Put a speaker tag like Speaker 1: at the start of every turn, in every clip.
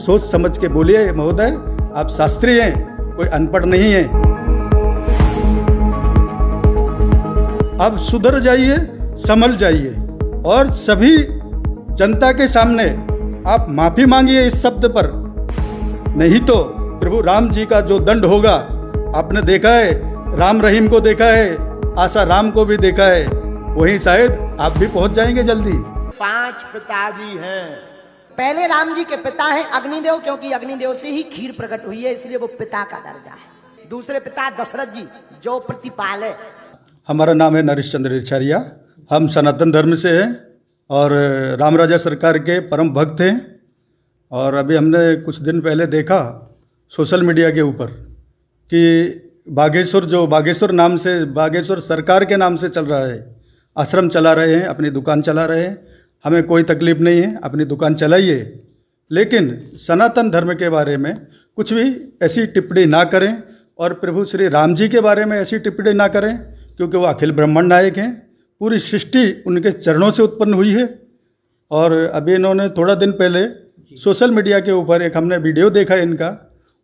Speaker 1: सोच समझ के बोलिए महोदय, आप शास्त्री हैं, कोई अनपढ़ नहीं है। आप सुधर जाइए, संभल जाइए और सभी जनता के सामने आप माफी मांगिए इस शब्द पर, नहीं तो प्रभु राम जी का जो दंड होगा, आपने देखा है, राम रहीम को देखा है, आशा राम को भी देखा है, वहीं शायद आप भी पहुंच जाएंगे जल्दी।
Speaker 2: 5 पिताजी हैं।
Speaker 3: पहले राम जी के पिता हैं अग्निदेव, क्योंकि अग्निदेव से ही खीर प्रकट हुई है, इसलिए वो पिता का दर्जा है। दूसरे पिता दशरथ जी जो प्रतिपाल है।
Speaker 1: हमारा नाम है नरेश चंद्र रिछारिया, हम सनातन धर्म से हैं और राम राजा सरकार के परम भक्त हैं। और अभी हमने कुछ दिन पहले देखा सोशल मीडिया के ऊपर कि बागेश्वर नाम से, बागेश्वर सरकार के नाम से चल रहा है, आश्रम चला रहे हैं, अपनी दुकान चला रहे हैं। हमें कोई तकलीफ़ नहीं है, अपनी दुकान चलाइए, लेकिन सनातन धर्म के बारे में कुछ भी ऐसी टिप्पणी ना करें और प्रभु श्री राम जी के बारे में ऐसी टिप्पणी ना करें, क्योंकि वो अखिल ब्रह्मांड नायक हैं। पूरी सृष्टि उनके चरणों से उत्पन्न हुई है। और अभी इन्होंने थोड़ा दिन पहले सोशल मीडिया के ऊपर एक हमने वीडियो देखा इनका,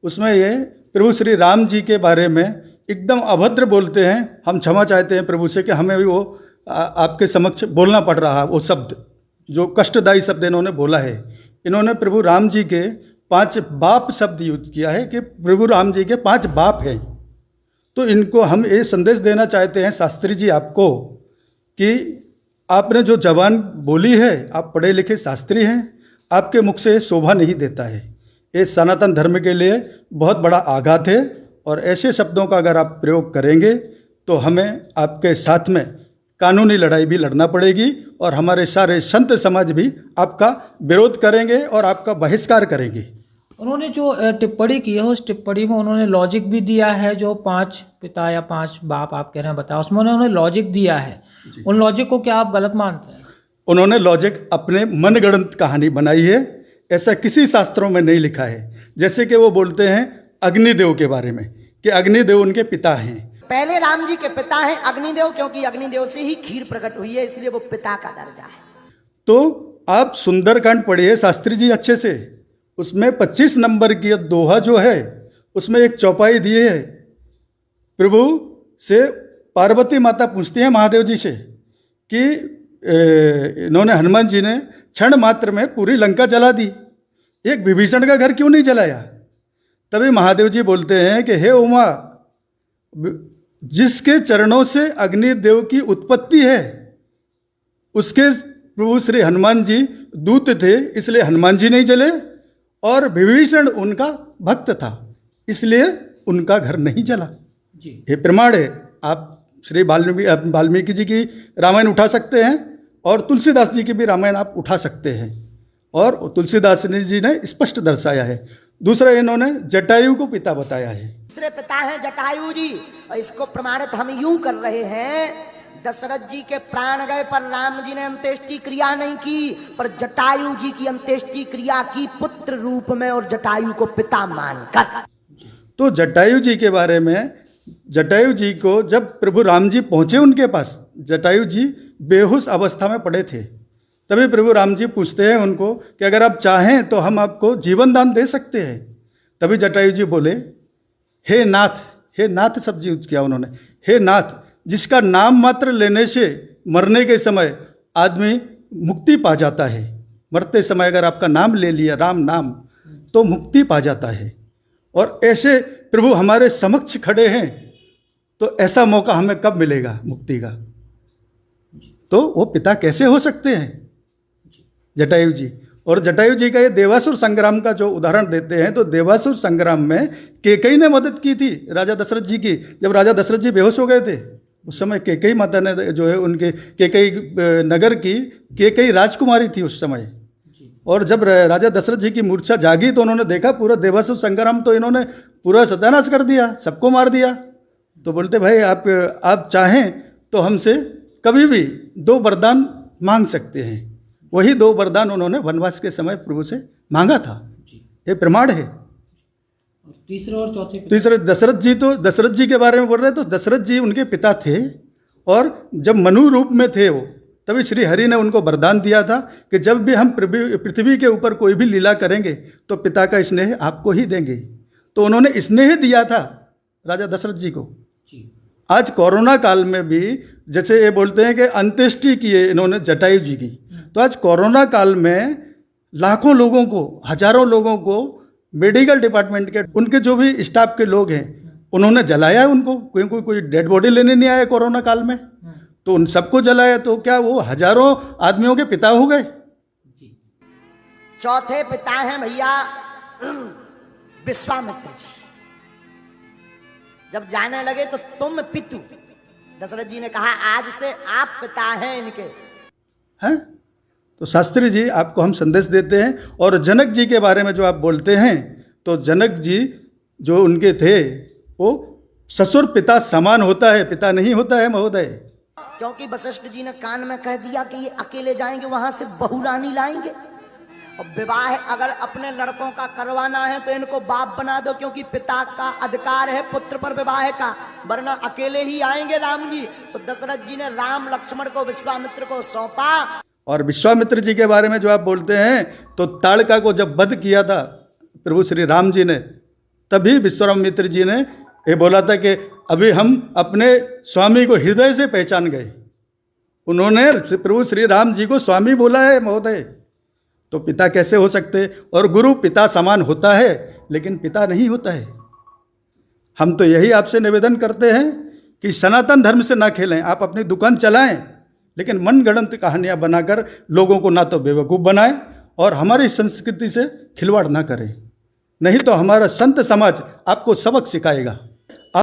Speaker 1: उसमें ये प्रभु श्री राम जी के बारे में एकदम अभद्र बोलते हैं। हम क्षमा चाहते हैं प्रभु से कि हमें भी वो आपके समक्ष बोलना पड़ रहा है, वो शब्द जो कष्टदायी शब्द इन्होंने बोला है। इन्होंने प्रभु राम जी के 5 बाप शब्द यूज किया है कि प्रभु राम जी के 5 बाप हैं। तो इनको हम ये संदेश देना चाहते हैं शास्त्री जी आपको कि आपने जो जबान बोली है, आप पढ़े लिखे शास्त्री हैं, आपके मुख से शोभा नहीं देता है। ये सनातन धर्म के लिए बहुत बड़ा आघात है और ऐसे शब्दों का अगर आप प्रयोग करेंगे तो हमें आपके साथ में कानूनी लड़ाई भी लड़ना पड़ेगी और हमारे सारे संत समाज भी आपका विरोध करेंगे और आपका बहिष्कार करेंगे।
Speaker 4: उन्होंने जो टिप्पणी की है उस टिप्पणी में उन्होंने लॉजिक भी दिया है, जो 5 पिता या 5 बाप आप कह रहे हैं बताओ, उसमें उन्होंने लॉजिक दिया है। उन लॉजिक को क्या आप गलत मानते हैं?
Speaker 1: उन्होंने लॉजिक अपने मनगढ़ंत कहानी बनाई है, ऐसा किसी शास्त्रों में नहीं लिखा है। जैसे कि वो बोलते हैं अग्निदेव के बारे में कि अग्निदेव उनके पिता हैं।
Speaker 3: पहले राम जी के पिता हैं अग्निदेव, क्योंकि अग्निदेव से ही खीर प्रकट हुई है, इसलिए वो पिता का दर्जा है।
Speaker 1: तो आप सुंदरकांड पढ़िए शास्त्री जी अच्छे से, उसमें 25 नंबर की दोहा जो है उसमें एक चौपाई दी है। प्रभु से पार्वती माता पूछती हैं महादेव जी से कि इन्होंने, हनुमान जी ने क्षण मात्र में पूरी लंका जला दी, एक विभीषण का घर क्यों नहीं जलाया? तभी महादेव जी बोलते हैं कि हे उमा, जिसके चरणों से अग्निदेव की उत्पत्ति है उसके प्रभु श्री हनुमान जी दूत थे, इसलिए हनुमान जी नहीं जले, और विभीषण उनका भक्त था इसलिए उनका घर नहीं जला।
Speaker 4: जी,
Speaker 1: ये प्रमाण है। आप श्री वाल्मीकि जी की रामायण उठा सकते हैं और तुलसीदास जी की भी रामायण आप उठा सकते हैं, और तुलसीदास जी ने स्पष्ट दर्शाया है। दूसरा, इन्होंने जटायु को पिता बताया है।
Speaker 3: दूसरे पिता हैं जटायु जी, और इसको प्रमाणित हम यूं कर रहे हैं, दशरथ जी के प्राण गए पर राम जी ने अंत्येष्टि क्रिया नहीं की, पर जटायु जी की अंत्येष्टि क्रिया की पुत्र रूप में और जटायु को पिता मानकर।
Speaker 1: तो जटायु जी के बारे में, जटायु जी को जब प्रभु राम जी पहुंचे उनके पास, जटायु जी बेहोश अवस्था में पड़े थे, तभी प्रभु राम जी पूछते हैं उनको कि अगर आप चाहें तो हम आपको जीवन दान दे सकते हैं। तभी जटायु जी बोले, हे नाथ, हे नाथ शब्द यूज किया उन्होंने, हे नाथ, जिसका नाम मात्र लेने से मरने के समय आदमी मुक्ति पा जाता है। मरते समय अगर आपका नाम ले लिया, राम नाम, तो मुक्ति पा जाता है। और ऐसे प्रभु हमारे समक्ष खड़े हैं, तो ऐसा मौका हमें कब मिलेगा मुक्ति का? तो वो पिता कैसे हो सकते हैं जटायु जी? और जटायु जी का ये देवासुर संग्राम का जो उदाहरण देते हैं, तो देवासुर संग्राम में कैकेयी ने मदद की थी राजा दशरथ जी की। जब राजा दशरथ जी बेहोश हो गए थे उस समय कैकेयी माता ने जो है उनके कैकेयी नगर की कैकेयी राजकुमारी थी उस समय। और जब राजा दशरथ जी की मूर्छा जागी तो उन्होंने देखा पूरा देवासुर संग्राम तो इन्होंने पूरा सत्यानाश कर दिया, सबको मार दिया। तो बोलते भाई आप चाहें तो हमसे कभी भी 2 वरदान मांग सकते हैं। वही 2 वरदान उन्होंने वनवास के समय प्रभु से मांगा था। ये प्रमाण है।
Speaker 4: तीसरे और चौथे,
Speaker 1: तीसरे दशरथ जी, तो दशरथ जी के बारे में बोल रहे हैं, तो दशरथ जी उनके पिता थे। और जब मनु रूप में थे वो, तभी श्री हरि ने उनको वरदान दिया था कि जब भी हम पृथ्वी के ऊपर कोई भी लीला करेंगे तो पिता का स्नेह आपको ही देंगे। तो उन्होंने स्नेह दिया था राजा दशरथ जी को। आज कोरोना काल में भी जैसे ये बोलते हैं कि अंत्येष्टि किए इन्होंने जटायु जी की, तो आज कोरोना काल में लाखों लोगों को, हजारों लोगों को मेडिकल डिपार्टमेंट के उनके जो भी स्टाफ के लोग हैं उन्होंने जलाया उनको। कोई डेड बॉडी लेने नहीं आया कोरोना काल में, तो उन सबको जलाया। तो क्या वो हजारों आदमियों के पिता हो गए?
Speaker 3: चौथे पिता हैं भैया विश्वामित्र जी। जब जाने लगे तो तुम पितु, दशरथ जी ने कहा आज से आप पिता हैं इनके।
Speaker 1: हैं? तो शास्त्री जी आपको हम संदेश देते हैं। और जनक जी के बारे में जो आप बोलते हैं, तो जनक जी जो उनके थे वो ससुर पिता समान होता है, पिता नहीं होता है महोदय।
Speaker 3: क्योंकि वशिष्ठ जी ने कान में कह दिया कि ये अकेले जाएंगे, वहां से बहुरानी लाएंगे। और विवाह अगर अपने लड़कों का करवाना है तो इनको बाप बना दो, क्योंकि पिता का अधिकार है पुत्र पर विवाह का, वरना अकेले ही आएंगे राम जी। तो दशरथ जी ने राम लक्ष्मण को विश्वामित्र को सौंपा। और
Speaker 1: विश्वामित्र जी के बारे में जो आप बोलते हैं, तो ताड़का को जब वध किया था प्रभु श्री राम जी ने, तभी विश्वामित्र जी ने ये बोला था कि अभी हम अपने स्वामी को हृदय से पहचान गए। उन्होंने प्रभु श्री राम जी को स्वामी बोला है महोदय। तो पिता कैसे हो सकते? और गुरु पिता समान होता है लेकिन पिता नहीं होता है। हम तो यही आपसे निवेदन करते हैं कि सनातन धर्म से ना खेलें। आप अपनी दुकान चलाएं लेकिन मनगढ़ंत कहानियां बनाकर लोगों को ना तो बेवकूफ़ बनाएं और हमारी संस्कृति से खिलवाड़ ना करें, नहीं तो हमारा संत समाज आपको सबक सिखाएगा।